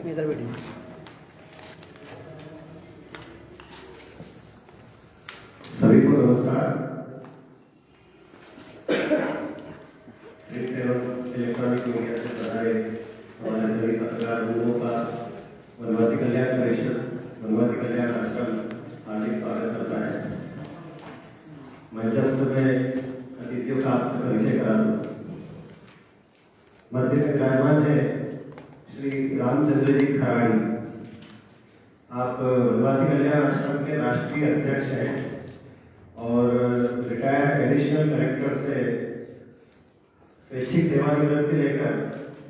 इधर बैठिए। सभी को नमस्कार। प्रिंट एवं इलेक्ट्रॉनिक मीडिया से पधारे हमारे सभी पत्रकार बंधुओं का वनवासी कल्याण परिषद, वनवासी कल्याण आश्रम हार्दिक स्वागत करता है। मंचस्थ में अतिथियों का आपसे परिचय करा दूं। मध्य में विराजमान है श्री रामचंद्र जी खराड़ी। आप वनवासी कल्याण आश्रम के राष्ट्रीय अध्यक्ष हैं और रिटायर्ड एडिशनल कलेक्टर से स्वैच्छिक सेवानिवृत्ति लेकर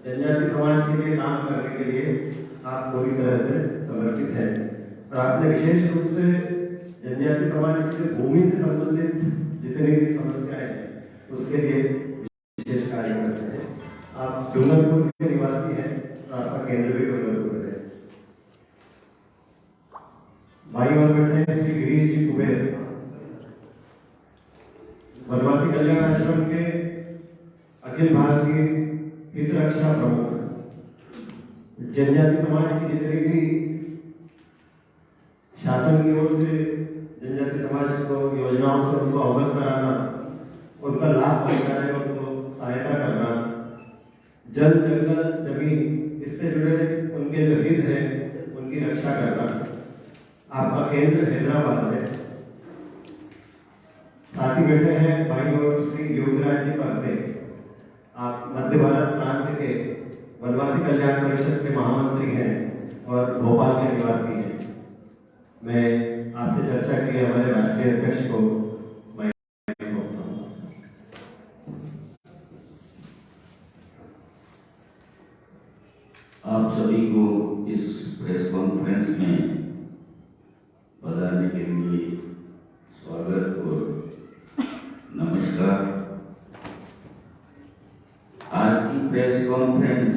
जनजाति समाज के लिए काम करने के लिए आप पूरी तरह से समर्पित हैं और आपने विशेष रूप से जनजाति समाज के भूमि से संबंधित जितनी भी समस्याएं हैं उसके लिए विशेष कार्य करते हैं। आप डूंगरपुर के निवासी हैं और आपका केंद्र भी डूंगरपुर है। भाई और बैठे हैं श्री गिरीश जी कुबेर, वनवासी कल्याण आश्रम के अखिल भारतीय हित रक्षा प्रमुख। जनजाति समाज की जितनी भी शासन की ओर से जनजाति समाज को योजनाओं से उनको अवगत कराना, उनका लाभ पहुंचाने में उनको सहायता करना, जल जंगल जमीन इससे जुड़े उनके जो हित है उनकी रक्षा करना। आपका केंद्र हैदराबाद है। साथ ही बैठे हैं भाई और श्री योगीराज जी परते। आप मध्य भारत प्रांत के वनवासी कल्याण परिषद के महामंत्री हैं और भोपाल के निवासी हैं। मैं आपसे चर्चा की हमारे राष्ट्रीय अध्यक्ष को मैं सौंपता हूं। आप सभी को इस प्रेस कॉन्फ्रेंस में पधारने के लिए स्वागत और नमस्कार। आज की प्रेस कॉन्फ्रेंस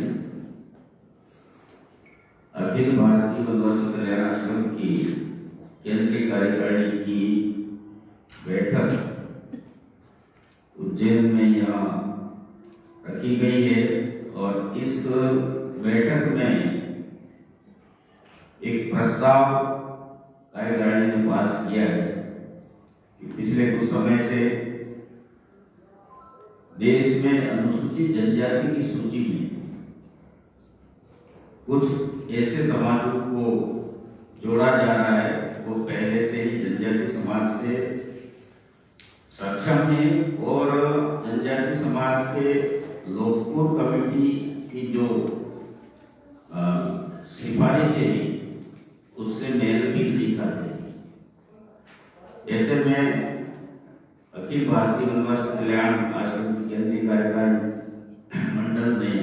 अखिल भारतीय वनवासी कल्याण आश्रम की केंद्रीय कार्यकारिणी की बैठक उज्जैन में यहाँ रखी गई है और इस बैठक में एक प्रस्ताव कार्यकारिणी ने पास किया है कि पिछले कुछ समय से देश में अनुसूचित जनजाति की सूची में कुछ ऐसे समाजों को जोड़ा जा रहा है वो पहले से ही जनजाति समाज से सक्षम है और जनजाति समाज के लोकपुर कमेटी की जो सिफारिशें उससे मेल भी नहीं खाते। ऐसे में अखिल भारतीय वनवासी कल्याण आश्रम की केंद्रीय कार्यकारिणी मंडल ने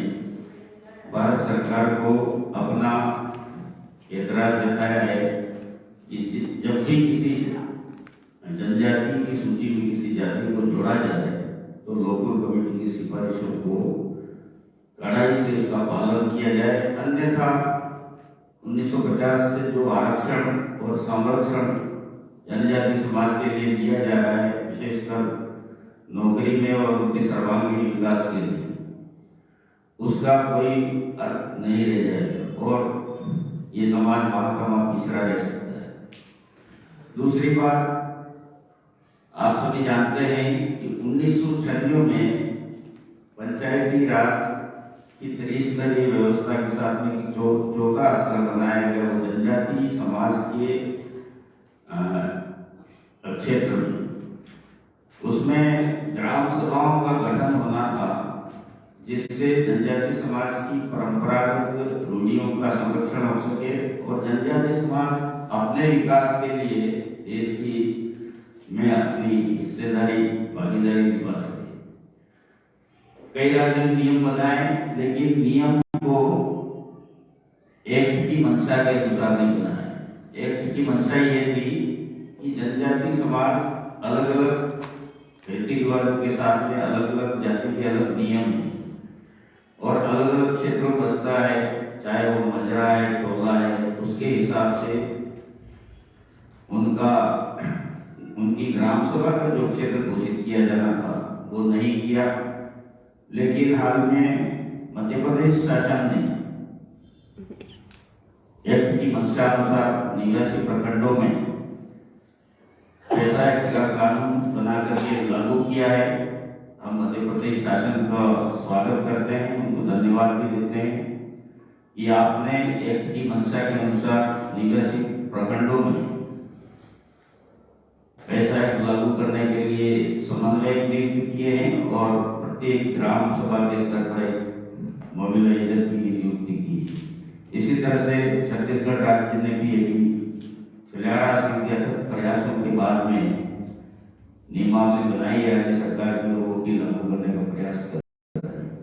भारत सरकार को अपना एतराज जताया है कि जब भी किसी जनजाति की सूची में किसी जाति को जोड़ा जाए तो लोकल कमेटी की सिफारिशों को कड़ाई से उसका पालन किया जाए। अन्यथा 1950 से जो आरक्षण और संरक्षण जनजाति समाज के लिए दिया जा रहा है, विशेषकर नौकरी में और उनके सर्वांगीण विकास के लिए, उसका कोई अर्थ नहीं रह जाएगा और ये समाज वहां का वहां पिछड़ा रह सकता है। दूसरी बात, आप सभी जानते हैं कि 1996 में पंचायती राज की त्रिस्तरीय व्यवस्था के साथ में जो चौथा स्तर बनाया गया वो जनजाति समाज के क्षेत्र में, उसमें ग्राम सभाओं का गठन होना था जिससे जनजाति समाज की परंपरागत रूढ़ियों का संरक्षण हो सके और जनजाति समाज अपने विकास के लिए देश की में अपनी हिस्सेदारी भागीदारी निभा सके। कई राज्य नियम बनाए लेकिन नियम को एक्ट की मंशा के अनुसार नहीं बनाया। एक्ट की मंशा ये थी कि जनजाति समाज अलग अलग खेती वर्ग के साथ में अलग अलग जाति के अलग नियम हैं और अलग अलग क्षेत्रों में बसता है, चाहे वो मजरा है, टोला है, उसके हिसाब से उनका उनकी ग्राम सभा का जो क्षेत्र घोषित किया जाना था वो नहीं किया, लेकिन हाल में मध्य प्रदेश शासन ने एक्ट की मंशा अनुसार 89 प्रखंडों में ऐसा एक कानून बना करके लागू किया है। हम मध्य प्रदेश शासन का स्वागत करते हैं, उनको धन्यवाद भी देते हैं कि आपने एक्ट की मंशा के अनुसार 89 प्रखंडों में ऐसा लागू करने के लिए समन्वयक नियुक्त किए हैं और प्रत्येक ग्राम सभा के स्तर पर मोबिलाइजर की भी नियुक्ति की। इसी तरह से छत्तीसगढ़ राज्य ने भी कल्याण आश्रम के अथक प्रयासों के बाद में नियमावली बनाई है, राज्य सरकार की वो भी लागू करने का प्रयास कर रही है।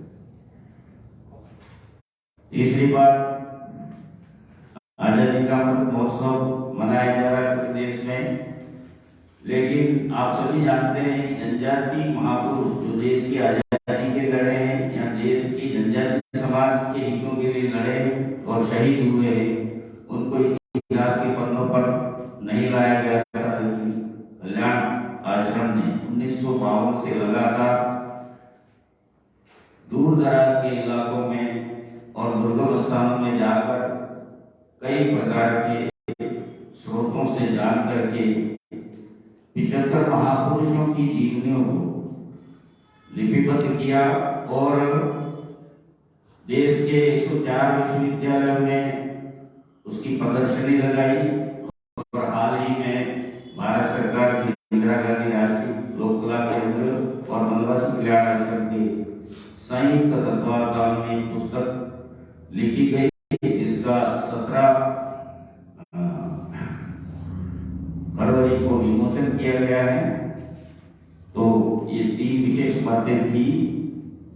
तीसरी बात, आजादी का अमृत महोत्सव मनाया जा रहा है प्रदेश में, लेकिन आप सभी जानते हैं कि जनजाति महापुरुष जो देश की आजादी के लड़े हैं या देश की जनजाति समाज के हितों के लिए लड़े और शहीद हुए हैं, उनको इतिहास के पन्नों पर नहीं लाया गया था। लेकिन कल्याण आश्रम ने 1952 से लगातार दूर दराज के इलाकों में और दुर्गम स्थानों में जाकर कई प्रकार के स्रोतों से जान करके 75 महापुरुषों की जीवनियों को लिपिबद्ध किया और देश के 104 विश्वविद्यालयों में उसकी प्रदर्शनी लगाई। और हाल ही में भारत सरकार की इंदिरा गांधी राष्ट्रीय लोक कला केंद्र और वनवासी कल्याण आश्रम के संयुक्त तत्वावधान में पुस्तक लिखी गई, जिसका 17 फरवरी को विमोचन किया गया है। तो ये 3 विशेष बातें थी,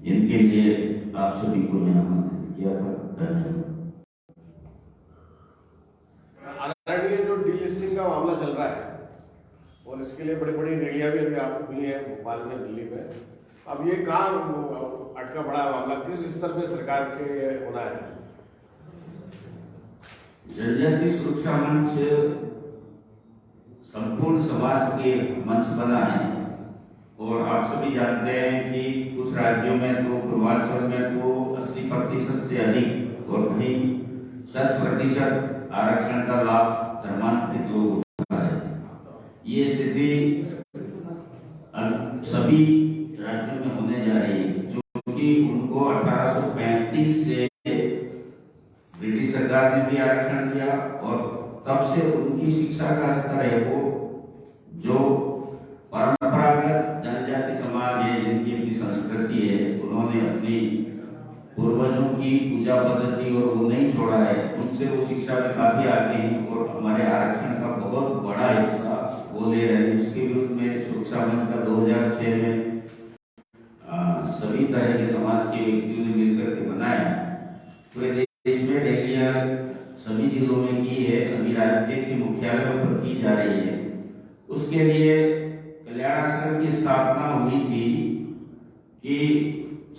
इनके लिए आप सभी को मैं आमंत्रित किया था। धन्यवाद। आरआरडी जो डीलिस्टिंग का मामला चल रहा है और इसके लिए बड़ी बड़ी रैलियां भी अभी आप हुई है भोपाल में, दिल्ली में, अब ये कहाँ अटका पड़ा मामला, किस स्तर पे सरकार के होना है? जनजाति सुरक्षा मंच संपूर्ण समाज के मंच बना है और आप सभी जानते हैं कि कुछ राज्यों में तो पूर्वांचल में तो 80% से अधिक और कहीं 100% आरक्षण का लाभ धर्मांतरित लोग उठा रहे हैं। ये स्थिति सभी राज्यों में होने जा रही है, क्योंकि उनको 1835 से ब्रिटिश सरकार ने भी आरक्षण दिया और तब से उनकी शिक्षा का स्तर है वो जो परंपरागत जनजाति समाज है, जिनकी अपनी संस्कृति है, उन्होंने अपनी पूर्वजों की पूजा पद्धति और वो नहीं छोड़ा है, उनसे वो शिक्षा में काफी आगे हैं और हमारे आरक्षण का बहुत बड़ा हिस्सा वो ले रहे हैं। उसके विरुद्ध में सुरक्षा मंच का 2006 में सभी तरह के समाज के व्यक्तियों ने मिलकर के बनाया। पूरे देश में रैलियां सभी जिलों में की है, अभी राज्य के मुख्यालयों पर की जा रही है। उसके लिए कल्याण आश्रम की स्थापना हुई थी कि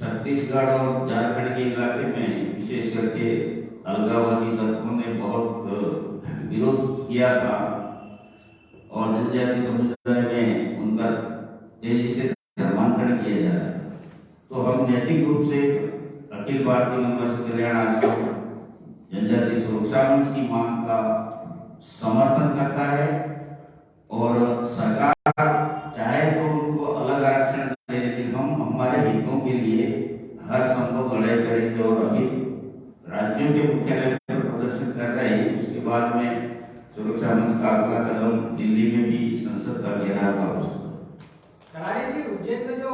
छत्तीसगढ़ और झारखंड के इलाके में विशेष करके अलगाववादी तत्वों ने बहुत विरोध किया था और जनजाति समुदाय में उनका तेजी से धर्मांतरण किया जा रहा है। तो हम नैतिक रूप से अखिल भारतीय वनवासी कल्याण आश्रम जनजाति सुरक्षा मंच की मांग का समर्थन करता है और सरकार चाहे तो उनको अलग आरक्षण दे, लेकिन हम हमारे हितों के लिए हर संभव लड़ाई करेंगे और अभी राज्यों के मुख्यालय पर प्रदर्शन कर रहे हैं। उसके बाद में सुरक्षा मंच का अगला कदम दिल्ली में भी संसद का घेराव का प्रश्न। कराड़ी जी, उज्जैन में जो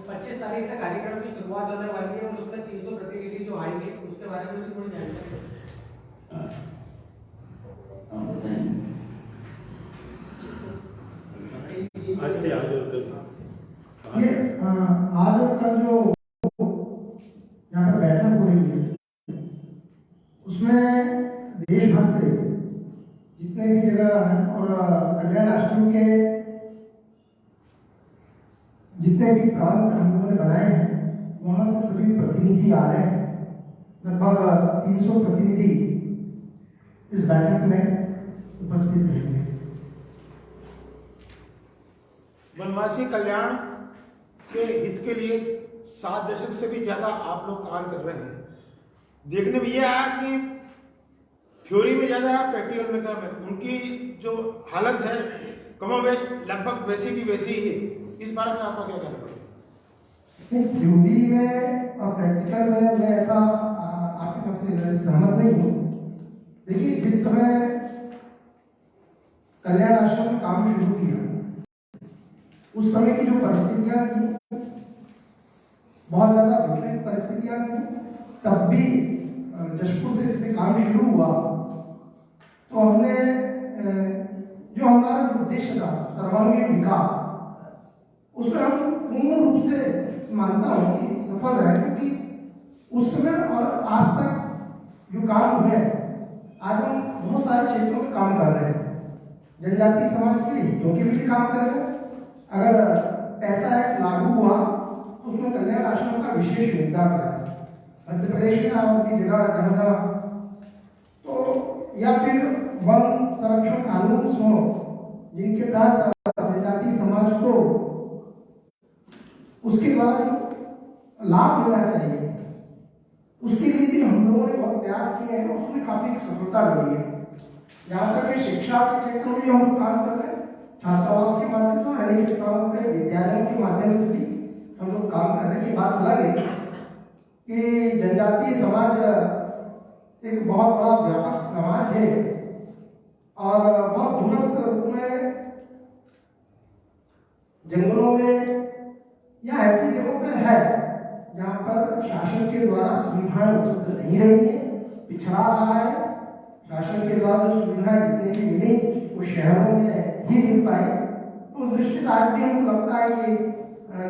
25 तारीख से कार्यक्रम की शुरुआत होने वाली है और उसमें 300 प्रतिनिधि जो आएंगे, उसके बारे में थोड़ी जानकारी बताएंगे। आज से आज और कल जो यहाँ पर बैठक हो रही है उसमें देश भर से जितने भी जगह हैं और कल्याण आश्रम के जितने भी प्रांत हम लोगों ने बनाए हैं वहाँ से सभी प्रतिनिधि आ रहे हैं। लगभग 300 प्रतिनिधि इस बैठक में उपस्थित रहेंगे। वनवासी कल्याण के हित के लिए 7 दशक से भी ज्यादा आप लोग कार्य कर रहे हैं। देखने में यह आया कि थ्योरी में ज्यादा है, प्रैक्टिकल में कम है। उनकी जो हालत है कमोबेश लगभग वैसी की वैसी ही है। इस बारे में आपका क्या कहना है? थ्योरी में और प्रैक्टिकल में मैं ऐसा आपके पास से वैसे सहमत नहीं हूँ। देखिए, जिस समय कल्याण आश्रम में काम शुरू किया उस समय की जो परिस्थितियां थी बहुत ज्यादा विपरीत परिस्थितियां थी। तब भी जशपुर से जैसे काम शुरू हुआ तो हमने जो हमारा जो उद्देश्य था सर्वांगीण विकास, उसमें हम पूर्ण रूप से मानता हूँ कि सफल रहे, क्योंकि उस समय और आज तक जो काम हुए, आज हम बहुत सारे क्षेत्रों में काम कर रहे हैं। जनजातीय समाज के हितों के लिए काम कर रहे हैं। अगर पैसा एक्ट लागू हुआ तो उसमें कल्याण आश्रम का विशेष योगदान रहा है। मध्य प्रदेश में आपकी जगह जहाँ तो, या फिर वन संरक्षण कानून हो जिनके तहत जनजातीय समाज को उसके द्वारा जो लाभ मिलना चाहिए उसके लिए भी हम लोगों ने बहुत प्रयास किए हैं, उसमें काफी सफलता मिली है। यहाँ तक कि शिक्षा के क्षेत्र में हम लोग काम कर रहे हैं, छात्रावास के माध्यम से, अनेक स्थानों पर विद्यालयों के माध्यम से भी हम लोग काम कर रहे हैं। ये बात अलग है कि जनजातीय समाज एक बहुत बड़ा व्यापक समाज है और बहुत दूरस्थ रूप में जंगलों में या ऐसी जगहों पर है जहाँ पर शासन के द्वारा सुविधाएं उपलब्ध नहीं रही है, पिछड़ा रहा है। शासन के द्वारा जो सुविधाएं जितनी भी मिली वो शहरों में ही मिल पाई। तो उस दृष्टि से आज भी हमको लगता है कि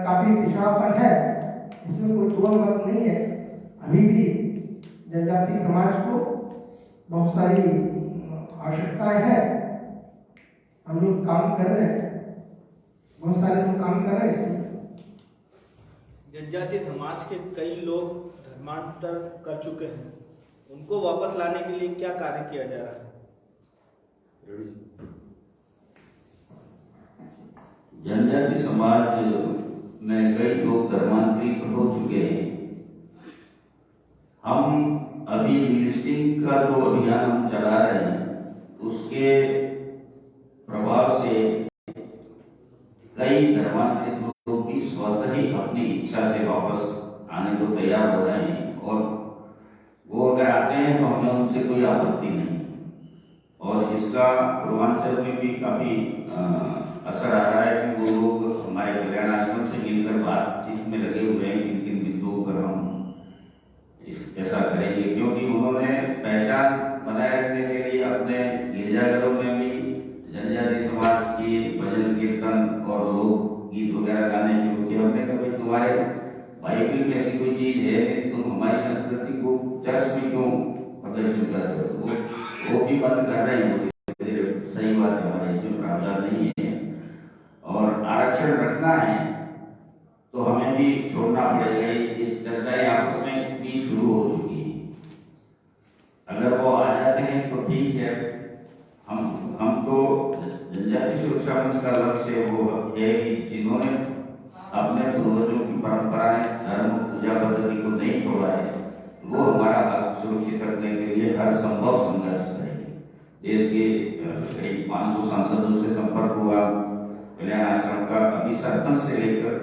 काफी पिछड़ापन है, इसमें कोई दो मत नहीं है। अभी भी जनजातीय समाज को बहुत सारी आवश्यकताएं हैं, हम लोग काम कर रहे हैं, बहुत सारे लोग काम कर रहे हैं इसमें। जनजातीय समाज के कई लोग धर्मांतर कर चुके हैं, उनको वापस लाने के लिए क्या कार्य किया जा रहा है? जनजातीय समाज में कई लोग धर्मांतरित हो चुके हैं। हम अभी लिस्टिंग का जो अभियान हम चला रहे हैं उसके प्रभाव से कई धर्मांतरित लोग भी स्वतः ही अपनी इच्छा से वापस आने को तैयार हो रहे हैं, और वो अगर आते हैं तो हमें उनसे कोई आपत्ति नहीं। और इसका पूर्वांचल में भी काफी असर आ रहा है कि वो लोग हमारे कल्याण आश्रम से मिलकर बातचीत में लगे हुए हैं किन किन बिंदुओं पर हम ऐसा करेंगे, क्योंकि उन्होंने पहचान बनाए रखने के लिए अपने गिरजाघरों में भी जनजातीय समाज की भजन कीर्तन और लोक गीत वगैरह गाने शुरू किए। हमने कहा भाई तुम्हारे बाइबल में ऐसी कोई चीज है नहीं, तुम हमारी संस्कृति को चर्च में क्यों प्रदर्शित कर रहे हो? वो भी बंद कर रहे हैं। सही बात है, हमारे इसमें प्रावधान नहीं है और आरक्षण रखना है तो हमें भी छोड़ना पड़ेगा। इस चर्चाएं आपस में इतनी शुरू हो चुकी है। अगर वो आ जाते हैं तो ठीक है। हम तो जनजातीय सुरक्षा मंच का लक्ष्य वो है कि जिन्होंने अपने पूर्वजों की परंपराएं, धर्म, पूजा पद्धति को नहीं छोड़ा है, वो हमारा हक सुरक्षित रखने के लिए हर संभव संघर्ष करेंगे। देश के करीब 500 सांसदों से संपर्क हुआ कल्याण आश्रम का। अभी सरपंच से लेकर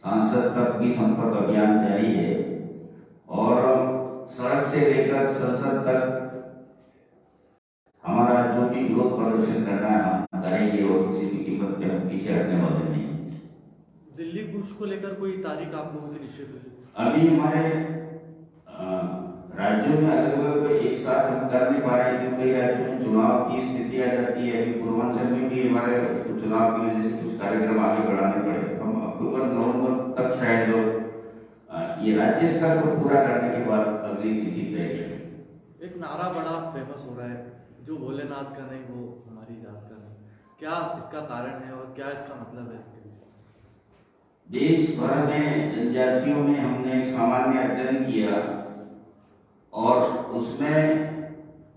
सांसद तक भी संपर्क अभियान जारी है और सड़क से लेकर संसद तक हमारा जो भी विरोध प्रदर्शन करना है हम करेंगे और किसी भी कीमत पे हम पीछे हटने वाले नहीं। दिल्ली कूच को लेकर कोई तारीख आप लोगों की निश्चित हुई? अभी हमारे राज्यों में अलग अलग एक साथ हम कर नहीं पा रहे क्योंकि कई राज्यों में चुनाव की स्थिति आ जाती है। अभी पूर्वांचल में भी हमारे चुनाव की वजह से कुछ कार्यक्रम आगे बढ़ाने पड़े। हम अक्टूबर नवंबर तक शायद ये राज्य स्तर को पूरा करने के बाद अगली तिथि तय करें। एक नारा बड़ा फेमस हो रहा है, जो भोलेनाथ का नहीं वो हमारी जात का नहीं। क्या इसका कारण है और क्या इसका मतलब है इसके लिए? देश भर में जनजातियों में हमने एक सामान्य अध्ययन किया और उसमें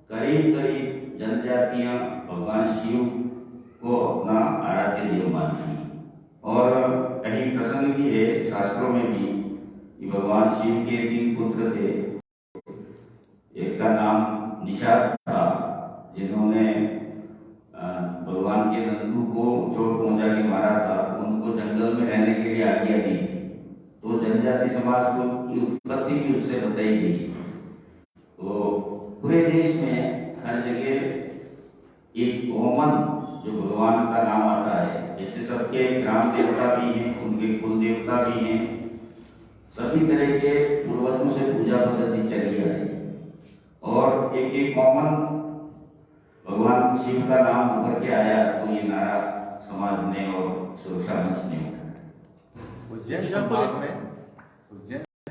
करीब करीब जनजातियां भगवान शिव को अपना आराध्य देव मानती हैं। और कहीं प्रसंग भी है शास्त्रों में भी कि भगवान शिव के 3 पुत्र थे। एक का नाम निषाद था, जिन्होंने भगवान के नंदू को चोट पहुंचा के मारा था, उनको जंगल में रहने के लिए आज्ञा दी थी। तो जनजाति समाज को की उत्पत्ति भी उससे बताई गई। तो पूरे देश में हर जगह एक कॉमन जो भगवान का नाम आता है, जैसे सबके ग्राम देवता भी हैं, उनके कुल देवता भी हैं, सभी तरह के पूर्वजों से पूजा पद्धति चली आ रही है और एक कॉमन भगवान शिव का नाम उभर के आया, तो ये नारा समाज ने और सुरक्षा मंच ने उठाया। उज्जैन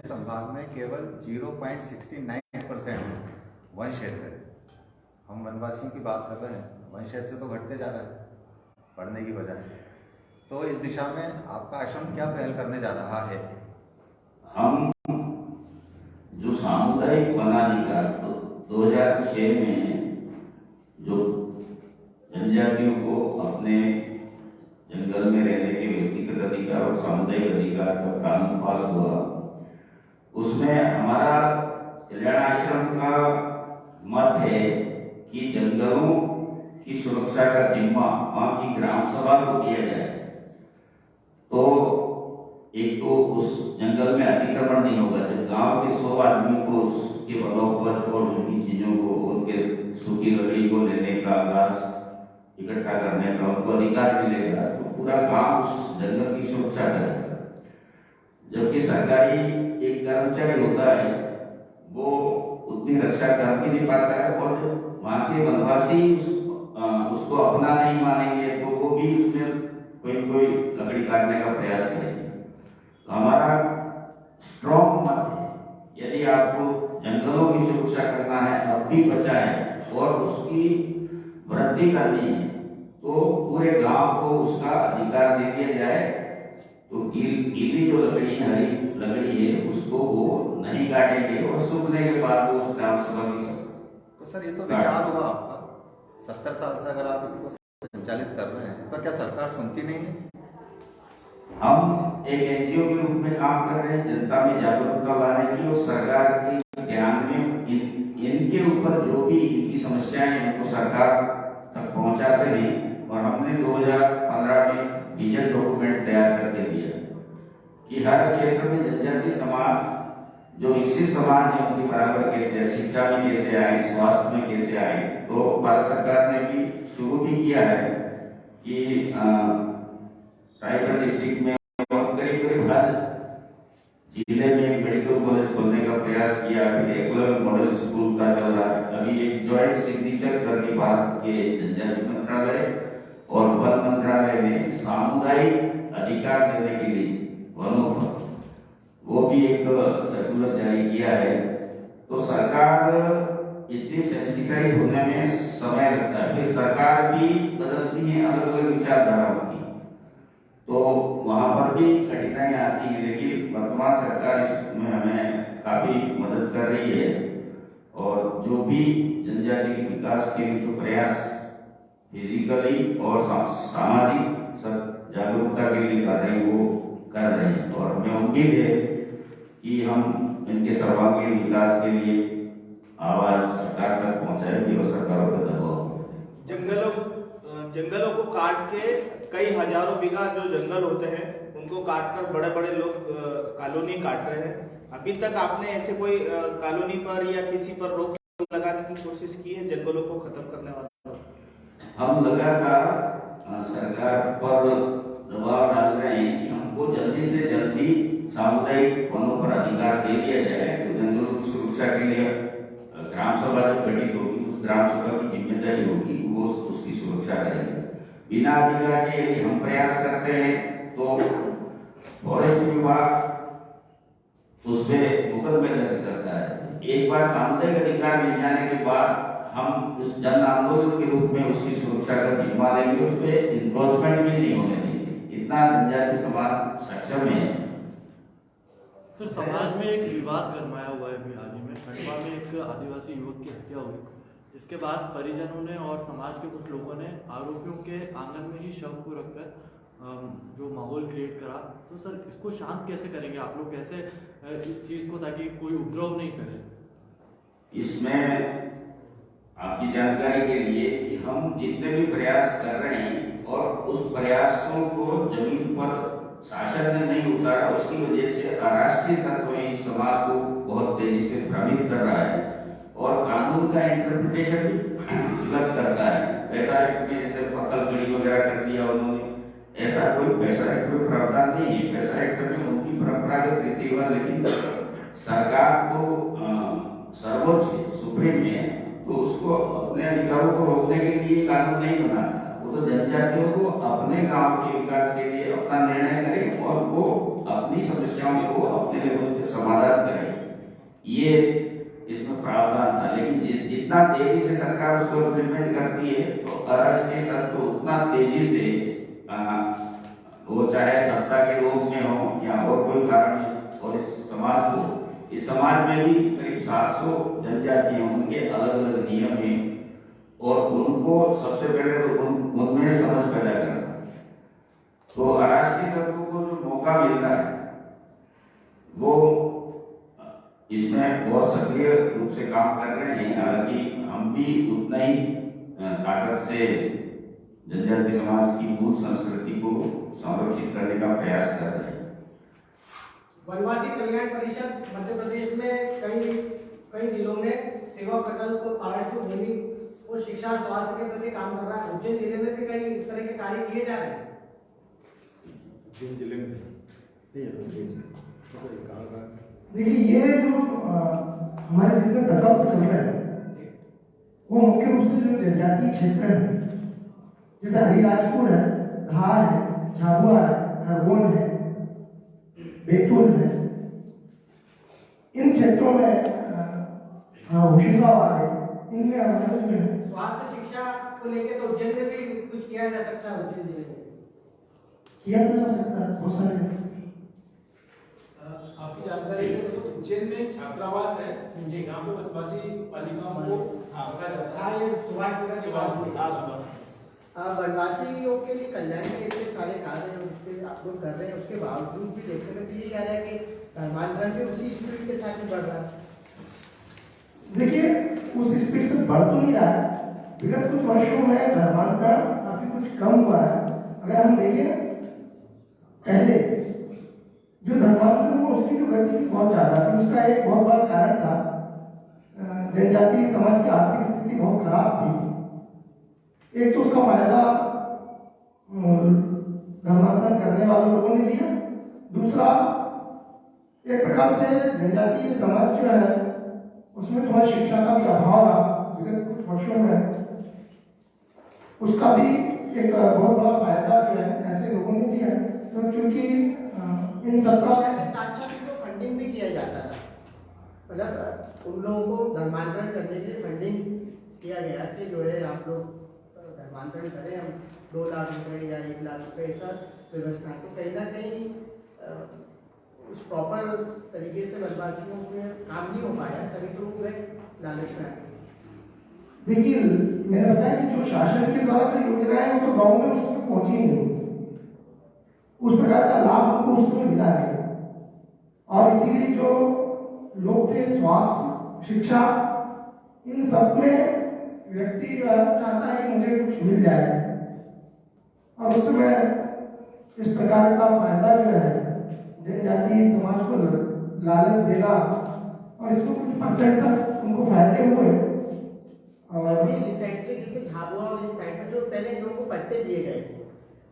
संभाग में केवल 0.69% वन क्षेत्र है। हम वनवासियों की बात कर रहे हैं, वन क्षेत्र तो घटते जा रहा है बढ़ने की बजाय। तो इस दिशा में आपका आश्रम क्या पहल करने जा रहा है? हम जो सामुदायिक वनाधिकार 2006 में जो जनजातियों को अपने जंगल में रहने के व्यक्तिगत अधिकार और सामुदायिक अधिकार का कानून पास हुआ, उसमें हमारा कल्याण आश्रम का मत है कि जंगलों की सुरक्षा का जिम्मा वहाँ की ग्राम सभा को दिया जाए। तो एक तो उस जंगल में अतिक्रमण नहीं होगा, जब गांव के 100 आदमी को उसके वनोपज और उनकी चीजों को, उनके सूखी लकड़ी को लेने का, घास इकट्ठा करने का उनको अधिकार मिलेगा, तो पूरा गांव उस जंगल की सुरक्षा करेगा। जबकि सरकारी एक कर्मचारी होता है, वो उतनी रक्षा कर भी नहीं पाता है, और वहाँ के वनवासी उसको अपना नहीं मानेंगे तो वो भी उसमें कोई लकड़ी काटने का प्रयास करेंगे। तो हमारा स्ट्रॉन्ग मत है, यदि आपको जंगलों की सुरक्षा करना है, अब भी बचाएं और उसकी वृद्धि करनी है, तो पूरे गांव को उसका अधिकार दे दिया जाए। तो गीली जो लकड़ी हरी लकड़ी है उसको वो नहीं काटेंगे और सूखने के बाद वो उस ग्राम सभा की सब। तो सर ये तो विचार हुआ आपका, 70 साल से अगर आप इसको संचालित कर रहे हैं तो क्या सरकार सुनती नहीं है? हम एक एनजीओ के रूप में काम कर रहे हैं, जनता में जागरूकता लाने की और सरकार के ध्यान में इनके ऊपर जो भी इनकी समस्याएं हैं उनको सरकार तक पहुंचाते हैं। और हमने 2015 में विजन डॉक्यूमेंट तैयार करके दिया कि हर क्षेत्र में जनजाति समाज जो विकसित समाज है उनकी बराबर कैसे है, शिक्षा में कैसे आए, स्वास्थ्य में कैसे आए। तो भारत सरकार ने भी शुरू भी किया है कि रायगढ़ डिस्ट्रिक्ट में करीब हर जिले में मेडिकल कॉलेज खोलने का प्रयास किया। फिर एकलव्य मॉडल स्कूल का चल रहा है। अभी एक जॉइंट सिग्नेचर करके भारत के जनजाति मंत्रालय और वन मंत्रालय ने सामुदायिक अधिकार देने के लिए वनों पर वो भी एक सर्कुलर जारी किया है। तो सरकार इतनी सेंसिटाइज होने में समय लगता है, फिर सरकार भी बदलती है, अलग अलग विचारधाराओं की, तो वहां पर भी कठिनाई आती है। लेकिन वर्तमान सरकार इसमें हमें काफी मदद कर रही है और जो भी जनजाति के विकास के लिए जो प्रयास फिजिकली और सामाजिक जागरूकता के लिए कर रहे हैं वो कर रहे हैं। और हमें उम्मीद है कि हम इनके सर्वांगीण विकास के लिए आवाज सरकार तक पहुंचाएंगे और सरकारों पर दबाव। जंगलों को काट के कई हजारों बीघा जो जंगल होते हैं उनको काटकर बड़े बड़े लोग कॉलोनी काट रहे हैं। अभी तक आपने ऐसे कोई कॉलोनी पर या किसी पर रोक लगाने की कोशिश की है जंगलों को खत्म करने वाले? हम लगातार सरकार पर दबाव डाल रहे हैं कि हमको जल्दी से जल्दी सामुदायिक वनों पर अधिकार दे दिया जाए। तो जंगलों की सुरक्षा के लिए ग्राम सभा जब गठित होगी उस ग्राम सभा की जिम्मेदारी होगी, वो उसकी सुरक्षा करेंगे। बिना अधिकार के यदि हम प्रयास करते हैं तो फॉरेस्ट विभाग उस पर मुकदमे दर्ज करता है। एक बार सामुदायिक अधिकार मिल जाने के बाद हम उस जन आंदोलन के रूप में उसकी सुरक्षा का जिम्मा लेंगे, उस पर इंक्रोचमेंट भी नहीं होने देंगे। इतना जनजाति समाज सक्षम है। सर, समाज में एक विवाद गरमाया हुआ है। अभी हाल ही में खंडवा में एक आदिवासी युवक की हत्या हुई, जिसके बाद परिजनों ने और समाज के कुछ लोगों ने आरोपियों के आंगन में ही शव को रखकर जो माहौल क्रिएट करा, तो सर इसको शांत कैसे करेंगे आप लोग, कैसे इस चीज़ को, ताकि कोई उपद्रव नहीं करे? इसमें आपकी जानकारी के लिए कि हम जितने भी प्रयास कर रहे हैं और उस प्रयासों को जमीन पर शासन ने नहीं उतारा, उसकी वजह से अराष्ट्रीय तत्व इस समाज को बहुत तेजी से भ्रमित कर रहा है और कानून का इंटरप्रिटेशन भी गलत करता है। पैसा एक्ट में जैसे पत्थलगड़ी वगैरह कर दिया उन्होंने, ऐसा कोई पैसा एक्ट में प्रावधान नहीं है। पैसा एक्ट में उनकी परंपरागत रीति रिवाज, लेकिन सरकार तो सर्वोच्च सुप्रीम है, तो उसको अपने अधिकारों को रोकने के लिए कानून नहीं बना। वो तो जनजातियों को अपने गांव के विकास के लिए अपना निर्णय करें और वो अपनी समस्याओं को अपने लेवल पे समाधान करें, ये इसमें प्रावधान था। लेकिन जितना तेजी से सरकार उसको इम्प्लीमेंट करती है, तो अराष्ट्रीय तत्व उतना तेजी से वो चाहे सत्ता के लोभ में हो या और कोई कारण है, और इस समाज में भी करीब 700 जनजाति हैं, उनके अलग अलग नियम हैं और उनको सबसे पहले तो उनमें समझ पैदा करना। तो अराष्ट्रीय तत्वों को जो मौका मिल रहा है वो इसमें बहुत सक्रिय रूप से काम कर रहे हैं। हालांकि हम भी उतना ही ताकत से जनजाति समाज की मूल संस्कृति को संरक्षित करने का प्रयास कर रहे हैं। वनवासी कल्याण परिषद मध्य प्रदेश में कई जिलों में सेवा प्रकल्प, पारिशुद्ध भूमि और शिक्षा और स्वास्थ्य के प्रति काम कर रहा है। उज्जैन जिले में भी कई इस तरह के कार्य किए जा रहे हैं। उज्जैन जिले में देखिए, ये जो हमारे जिले में प्रकल्प चल रहे हैं वो मुख्य रूप से जो जनजातीय क्षेत्र है, जैसे हरिराजपुर है, धार है, झाबुआ है, खरगोन है, बैतूल है, इन क्षेत्रों में होशिंगाबाद है, इनमें हमारे जो है स्वास्थ्य शिक्षा को लेकर तो उज्जैन में भी कुछ किया जा सकता है। उज्जैन जिले में किया तो जा सकता है बहुत सारे। आपकी जानकारी है तो उज्जैन में छात्रावास है, जहाँ पे वनवासी बालिकाओं को रखा जाता है। ये सुभाष नगर की बात हुई। वनवासियों के लिए कल्याण के इतने सारे कार्य हैं उसके आप लोग कर रहे हैं, उसके बावजूद भी देखने में तो यही आ रहा है कि धर्मांतरण भी उसी स्पीड के साथ ही बढ़ रहा है। देखिए, उस स्पीड से बढ़ तो नहीं रहा है। विगत कुछ वर्षों में धर्मांतरण काफी कुछ कम हुआ है। अगर हम देखें पहले जो धर्मांतरण हुआ उसकी जो गति थी बहुत ज्यादा थी। उसका एक बहुत बड़ा कारण था जनजातीय समाज की आर्थिक स्थिति बहुत खराब थी। एक तो उसका फायदा धर्मांतरण करने वाले लोगों ने लिया, दूसरा एक प्रकार से जनजातीय समाज जो है उसमें थोड़ा शिक्षा का भी अभाव रहा विगत कुछ वर्षों में, उसका भी एक बहुत बड़ा फायदा जो है ऐसे लोगों ने लिया। तो चूंकि इन सबका साथ साथ इनको फंडिंग भी किया जाता था, मतलब उन लोगों को धर्मांतरण करने के लिए फंडिंग किया गया कि जो है आप लोग धर्मांतरण करें, हम 2 लाख रुपए या 1 लाख रुपए ऐसा व्यवस्था। तो कहीं ना कहीं उस प्रॉपर तरीके से वनवासियों में काम नहीं हो पाया, तभी तो वो लालच में आए। देखिए, मैंने बताया कि जो शासन के द्वारा जो योजनाएं हैं वो तो गाँव में उस तक पहुंची नहीं, उस प्रकार का लाभ उनको उस समय मिला है। और इसीलिए जो लोग थे, स्वास्थ्य, शिक्षा, इन सब में व्यक्ति जो है चाहता है कि मुझे कुछ मिल जाए, और उस समय इस प्रकार का फायदा जो है जनजातीय समाज को लालच देना और इसको कुछ परसेंट तक उनको फायदे हुए। और अभी रिसेंटली जैसे झाबुआ और इस साइड में जो पहले इन लोगों को पट्टे दिए गए थे,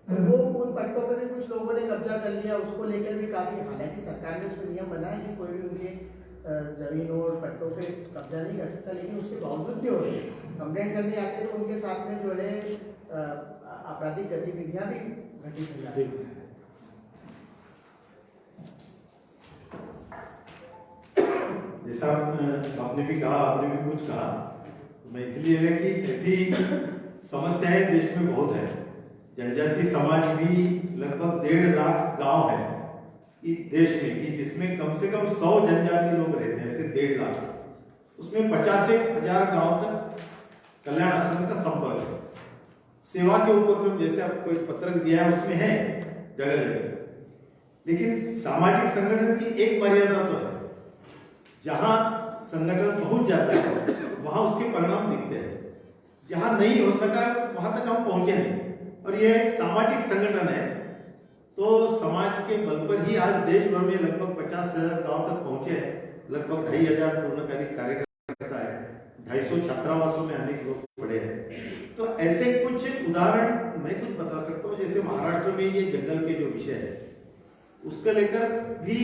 तो वो उन पट्टों पर भी कुछ लोगों ने कब्जा कर लिया। उसको लेकर भी काफी, हालांकि सरकार ने उसमें नियम बनाया कि कोई भी उनके जमीन और पट्टों पे कब्जा नहीं कर सकता, लेकिन उसके बावजूद भी हो रही है, कंप्लेंट करने आते तो उनके साथ में जो है आपराधिक गतिविधियां भी घटित हो जाती है। जैसा आपने भी कहा, आपने भी कुछ कहा, मैं इसलिए है कि ऐसी समस्याएं देश में बहुत है। जनजाति समाज भी लगभग 1.5 लाख गांव है इस देश में, कि जिसमें कम से कम 100 जनजाति लोग रहते हैं, ऐसे 1.5 लाख। उसमें 50,000 गांव तक कल्याण आश्रम का संपर्क है। सेवा के उपक्रम जैसे आपको एक पत्रक दिया है उसमें है जगह जगह, लेकिन सामाजिक संगठन की एक मर्यादा तो है, जहां संगठन पहुंच जाता है वहां उसके परिणाम दिखते हैं, जहां नहीं हो सका वहां तक हम पहुंचे नहीं। और यह एक सामाजिक संगठन है, तो समाज के बल पर ही आज देश भर में लगभग 50,000 गांव तक पहुंचे हैं, लगभग 2,500 पूर्णकालिक कार्यकर्ता है, 250 छात्रावासों में अनेक लोग पढ़े हैं। तो ऐसे कुछ उदाहरण मैं कुछ बता सकता हूँ, जैसे महाराष्ट्र में ये जंगल के जो विषय है उसको लेकर भी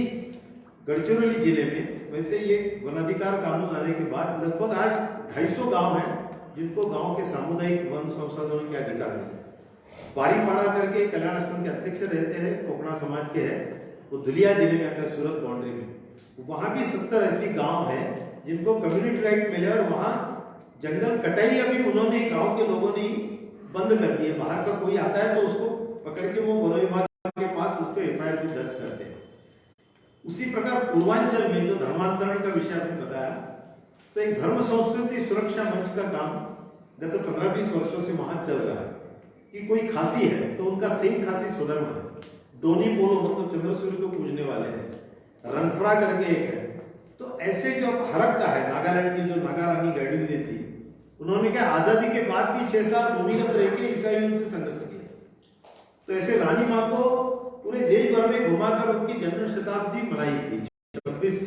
गढ़चिरौली जिले में वैसे ये वनाधिकार कानून आने के बाद लगभग आज 250 गांव हैं जिनको गांव के सामुदायिक वन संसाधनों के अधिकार मिले। बारीपाड़ा करके कल्याण आश्रम के अध्यक्ष रहते हैं, कोकणा समाज के हैं, वो दुलिया जिले में आता है, सूरत बाउंड्री में। वहां भी 70 ऐसी गांव हैं जिनको कम्युनिटी राइट मिले और वहां जंगल कटाई अभी उन्होंने गांव के लोगों ने बंद कर दिए। बाहर का कोई आता है तो उसको पकड़ के वो वन विभाग के पास उसको एफआईआर भी दर्ज करते हैं। उसी प्रकार पूर्वांचल में जो धर्मांतरण का विषय आपने बताया, तो एक धर्म संस्कृति सुरक्षा मंच का काम गत 15-20 वर्षों से वहां चल रहा है कि कोई खासी है तो उनका सेम खासी स्वधर्म है, डोनी पोलो मतलब चंद्रसूर्य को पूजने वाले हैं, रंगफ्रा करके एक है। तो ऐसे जो हड़प का है, नागालैंड की जो नागा रानी गैडुंगे थी, उन्होंने क्या आजादी के बाद भी 6 साल भूमिगत रह के ईसाइयों से संघर्ष किया। तो ऐसे रानी माँ को पूरे देश भर में घुमाकर उनकी जन्म शताब्दी मनाई थी। 26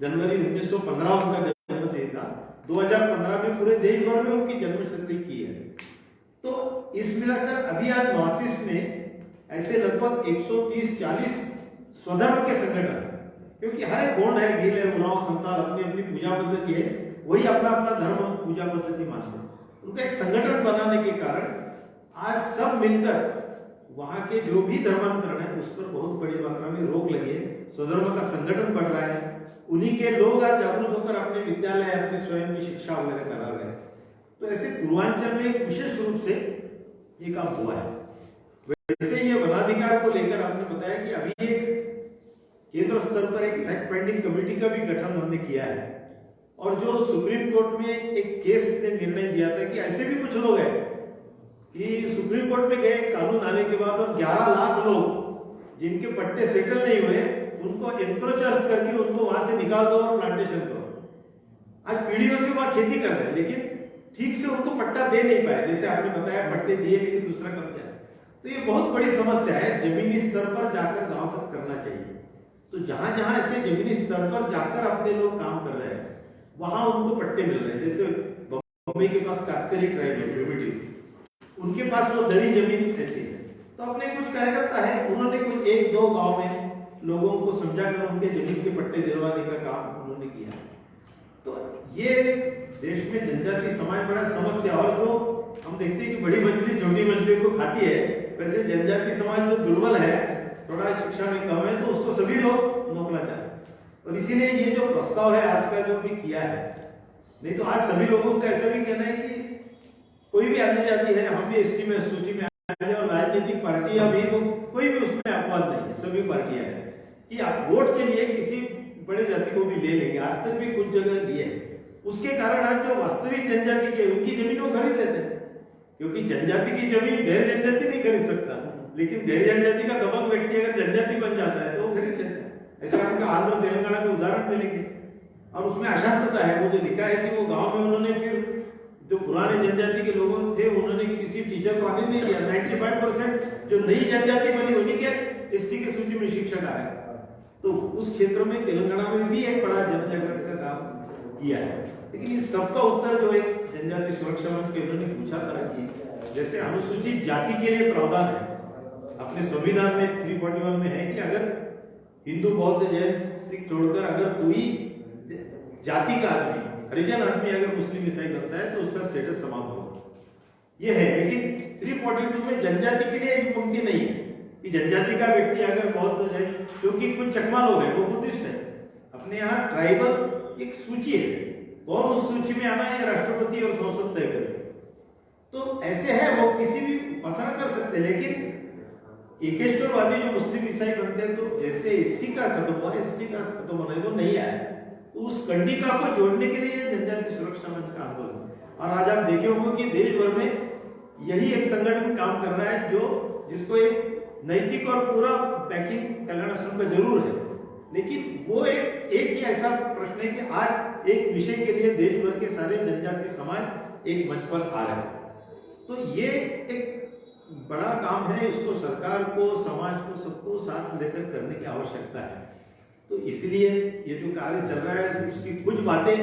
जनवरी 1915 उनका जन्मदिन था, 2015 में पूरे देश भर में उनकी जन्म शताब्दी की है। तो इस मिलाकर अभी आज नॉर्थ ईस्ट में ऐसे लगभग 130-40 स्वधर्म के संगठन है, क्योंकि हर एक गोंड है, भील है, उरांव, संताल अपनी अपनी पूजा पद्धति है, वही अपना अपना धर्म पूजा पद्धति मानते हैं। उनका एक संगठन बनाने के कारण आज सब मिलकर वहां के जो भी धर्मांतरण है उस पर बहुत बड़ी मात्रा में रोक लगी है, स्वधर्म का संगठन बढ़ रहा है, उन्हीं के लोग आज जागरूक होकर अपने विद्यालय, अपने स्वयं की शिक्षा वगैरह करा रहे हैं। तो ऐसे पूर्वांचल में एक विशेष रूप से ये काम हुआ है। वैसे ये वनाधिकार को लेकर आपने बताया कि अभी एक केंद्र स्तर पर एक फैक्ट फाइंडिंग कमेटी का भी गठन हमने किया है, और जो सुप्रीम कोर्ट में एक केस ने निर्णय दिया था कि ऐसे भी कुछ लोग हैं कि सुप्रीम कोर्ट में गए कानून आने के बाद और 11 लाख लोग जिनके पट्टे सेटल नहीं हुए उनको एनक्रोचर्स करके उनको वहां से निकाल दो और प्लांटेशन करो। आज पीढ़ियों से वहां खेती कर रहे हैं, लेकिन ठीक से उनको पट्टा दे नहीं पाए। जैसे आपने बताया पट्टे दिए लेकिन दूसरा कब्जा है, तो ये बहुत बड़ी समस्या है। जमीनी स्तर पर जाकर गांव तक करना चाहिए। तो जहां जहां ऐसे जमीनी स्तर पर जाकर अपने लोग काम कर रहे हैं वहां उनको पट्टे मिल रहे हैं। जैसे बम्बई के पास कातकरी ट्राइब है, प्रिमिटिव, उनके पास वो दड़ी जमीन ऐसी है। तो अपने कुछ कार्यकर्ता है, उन्होंने कुछ 1-2 गांव में लोगों को समझाकर उनके जमीन के पट्टे दिलवाने का काम उन्होंने किया। तो ये देश में जनजाति समाज बड़ा समस्या, और जो हम देखते हैं कि बड़ी मछली छोटी मछली को खाती है, वैसे जनजाति समाज जो दुर्बल है, थोड़ा शिक्षा में कम है, तो उसको सभी लोग नौकना चाहते हैं। और इसीलिए ये जो प्रस्ताव है आज का जो भी किया है, नहीं तो आज सभी लोगों का ऐसा भी कहना है कि कोई भी अन्य जाति है, हम भी एसटी में सूची में आ जाए, और राजनीतिक पार्टियां भी वो कोई भी उसमें अपवाद नहीं है, सभी पार्टियां हैं कि आप वोट के लिए किसी बड़े जाति को भी ले लेंगे। आज तक भी कुछ जगह लिए है, उसके कारण आज जो वास्तविक जनजाति के उनकी जमीन वो खरीद लेते हैं, क्योंकि जनजाति की जमीन गैर जनजाति नहीं खरीद सकता, लेकिन गैर जनजाति का दबंग व्यक्ति अगर जनजाति बन जाता है तो वो खरीद लेता है। ऐसा उनका आंध्र तेलंगाना में उदाहरण मिलेंगे। और उसमें अशांतता है, वो जो लिखा है कि वो गांव में उन्होंने फिर जो पुराने जनजाति के लोगों थे उन्होंने किसी टीचर को आने नहीं दिया। 95% जो नई जनजाति बनी उन्हीं के एसटी की सूची में शिक्षक आ रहे। तो उस क्षेत्र में तेलंगाना में भी एक बड़ा जन जागरण का काम किया है। लेकिन इस सबका उत्तर जो एक जनजाति सुरक्षा मंच के उन्होंने पूछा था कि जैसे अनुसूचित जाति के लिए प्रावधान है अपने संविधान में 341 में है कि अगर हिंदू, बौद्ध, जैन, सिख छोड़कर अगर कोई जाति का आदमी, हरिजन आदमी अगर मुस्लिम ईसाई बनता है तो उसका स्टेटस समाप्त होगा, ये है। लेकिन 342 में जनजाति के लिए एक पंक्ति नहीं है कि जनजाति का व्यक्ति अगर बौद्ध, जैन, क्योंकि कुछ चकमा लोग हैं वो बुद्धिस्ट है, अपने यहाँ ट्राइबल एक सूची है, कौन उस सूची में आना है राष्ट्रपति और संसद तय करेगा। तो ऐसे है वो किसी भी उपासना कर सकते, लेकिन एकेश्वरवादी जो मुस्लिम ईसाई बनते हैं तो जैसे एससी का खत्म हुआ, एसटी का खत्म होना वो नहीं आया, तो उस कंडिका को जोड़ने के लिए जनजाति सुरक्षा मंच का आंदोलन। और आज आप देखे होंगे कि देश भर में यही एक संगठन काम कर रहा है जो जिसको एक नैतिक और पूरा बैकिंग कल्याण आश्रम का जरूर है, लेकिन वो एक ही ऐसा प्रश्न है कि आज एक विषय के लिए देश भर के सारे जनजातीय समाज एक मंच पर आ रहे हैं। तो ये एक बड़ा काम है, इसको सरकार को, समाज को, सबको साथ लेकर करने की आवश्यकता है। तो इसलिए ये जो कार्य चल रहा है उसकी कुछ बातें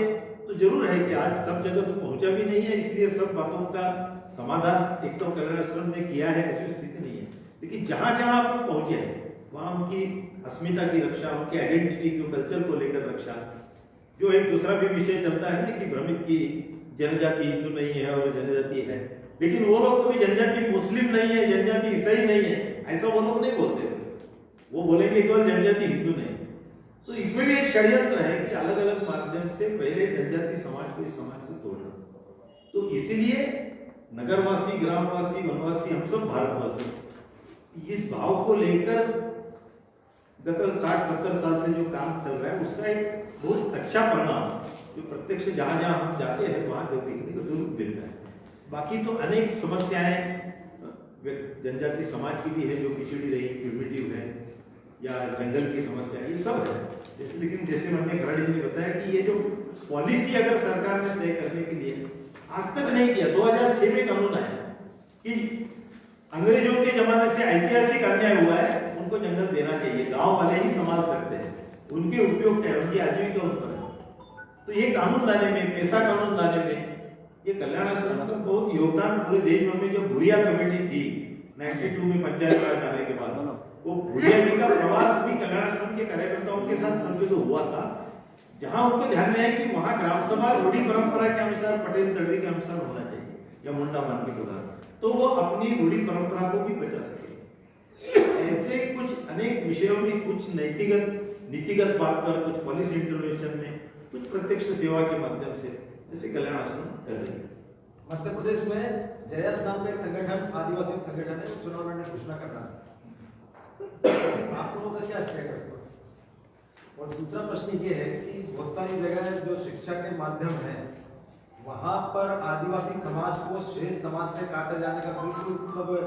तो जरूर है कि आज सब जगह तो पहुंचा भी नहीं है, इसलिए सब बातों का समाधान एक तो कल्याण आश्रम ने किया है, ऐसी स्थिति नहीं है। लेकिन जहां जहां आप पहुंचे हैं वहां उनकी अस्मिता की रक्षा, उनकी आइडेंटिटी को, कल्चर को लेकर रक्षा, जो एक दूसरा भी विषय चलता है ना कि भ्रमित की जनजाति हिंदू नहीं है और जनजाति है, लेकिन वो लोग कभी जनजाति मुस्लिम नहीं है, जनजाति ईसाई नहीं है, ऐसा वो लोग नहीं बोलते थे। वो बोलेंगे केवल जनजाति हिंदू नहीं। तो इसमें भी एक षड्यंत्र है कि अलग अलग माध्यम से पहले जनजाति समाज को इस समाज से तोड़ना। तो इसीलिए नगरवासी, ग्रामवासी, वनवासी, हम सब भारतवासी इस भाव को लेकर गत 60-70 साल से जो काम चल रहा है उसका एक बहुत अच्छा परिणाम जो प्रत्यक्ष जहां जहां हम जाते हैं वहां जो देखने को जरूर मिलता है। बाकी तो अनेक समस्याएं जनजाति समाज की भी है जो पिछड़ी रही, प्रिमिटिव है, या जंगल की समस्या है, ये सब है। लेकिन जैसे मैंने खराड़ी जी ने बताया कि ये जो पॉलिसी अगर सरकार ने तय करने के लिए आज तक नहीं किया, 2006 में कानून आया कि अंग्रेजों के जमाने से ऐतिहासिक अन्याय हुआ है, उनको जंगल देना चाहिए, गांव वाले ही संभाल सकते हैं, उनके उपयोग क्या है, उनकी आजीविका उन पर है। तो ये कानून लाने में, पैसा कानून लाने में ये कल्याण आश्रम का बहुत योगदान पूरे देश भर में। जो भूरिया कमेटी थी 92 में पंचायत राज आने के बाद, वो भूरिया जी का प्रवास भी कल्याण आश्रम के कार्यकर्ताओं के साथ संबंधित हुआ था, जहां उनको ध्यान में है कि वहां ग्राम सभा रूढ़ी परंपरा के अनुसार, पटेल तड़वी के अनुसार होना चाहिए, या मुंडा मान के प्रधान, तो वो अपनी रूढ़ी परंपरा को भी बचा सके। ऐसे कुछ अनेक विषयों में, कुछ नीतिगत बात पर, कुछ पॉलिसी इंटरवेंशन में, कुछ प्रत्यक्ष सेवा के माध्यम से ऐसे कल्याण आश्रम कर रही है। मध्य प्रदेश में जयस नाम का एक संगठन, आदिवासी संगठन है, चुनाव लड़ने की घोषणा कर रहा है। आप लोगों का क्या स्टेट है? और दूसरा प्रश्न ये है कि बहुत सारी जगह जो शिक्षा के माध्यम है वहां पर आदिवासी समाज को शेष समाज से काटे जाने का बिल्कुल मतलब